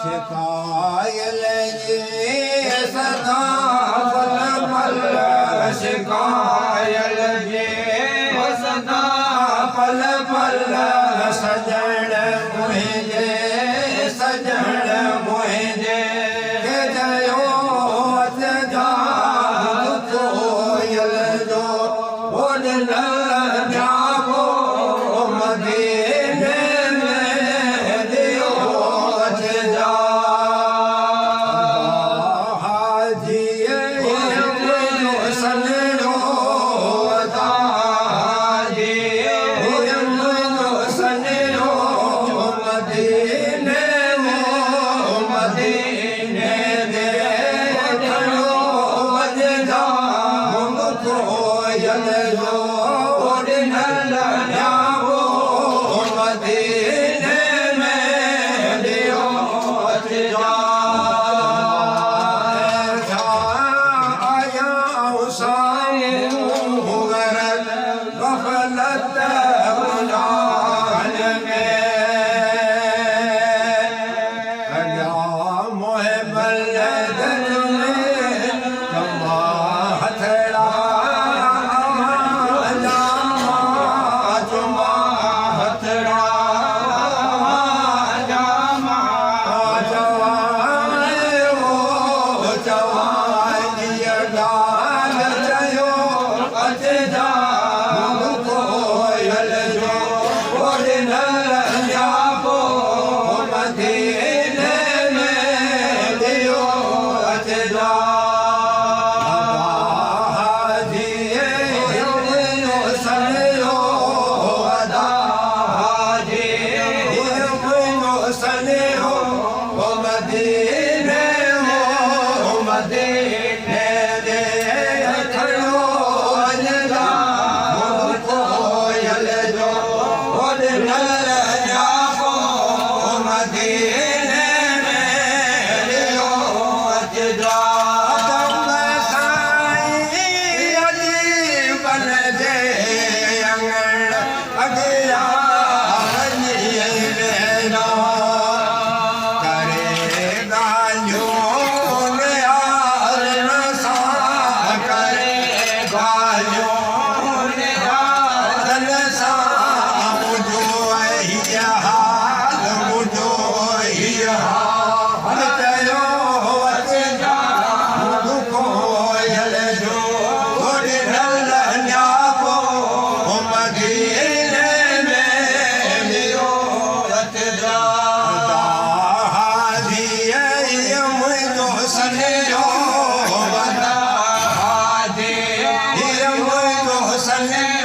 शिकायल जी सदा फल फल शिकायल जी सदा फल फल सजण मुंहिंजे सजण मुंहिंजे के जयो अच जा कोयल जो ओॾ न जाबो मदीने में दियो अच जा हाजीअ मुंहिंजो सजणो अदा मुंहिंजो सजणो मदीने मदीने दे खड़ो अच जा कोयल जो ओॾ न जाबो मदीने में दियो अच जा आया साम्हूं गरल गफ़लत मुंहिंजन में अॻियां मोहे बलदन में चंबा हथड़ा चुमा हथड़ा अच जा कोयल जो ओॾ न जाबो मदीने में दियो अच जा हाजीअ मुंहिंजो सजणो अदा मुंहिंजो सजणो मदीने मदीने दे खड़ो अच जा कोयल जो ओॾ न जाबो मदीने में दियो अच जा साईं अजीबन जे अंगण अॻियां वञी वेंदा करे ॻाल्हियूं निहारण सां करे ॻाल्हियूं निहारण सां मुंहिंजो हीअ हाल मुंहिंजो हीअ हाल चयो अच जा कोयल जो ओॾ न जाबो मदीने में दियो अच जा हाजीअ मुंहिंजो सजणो अदा मुंहिंजो सजणो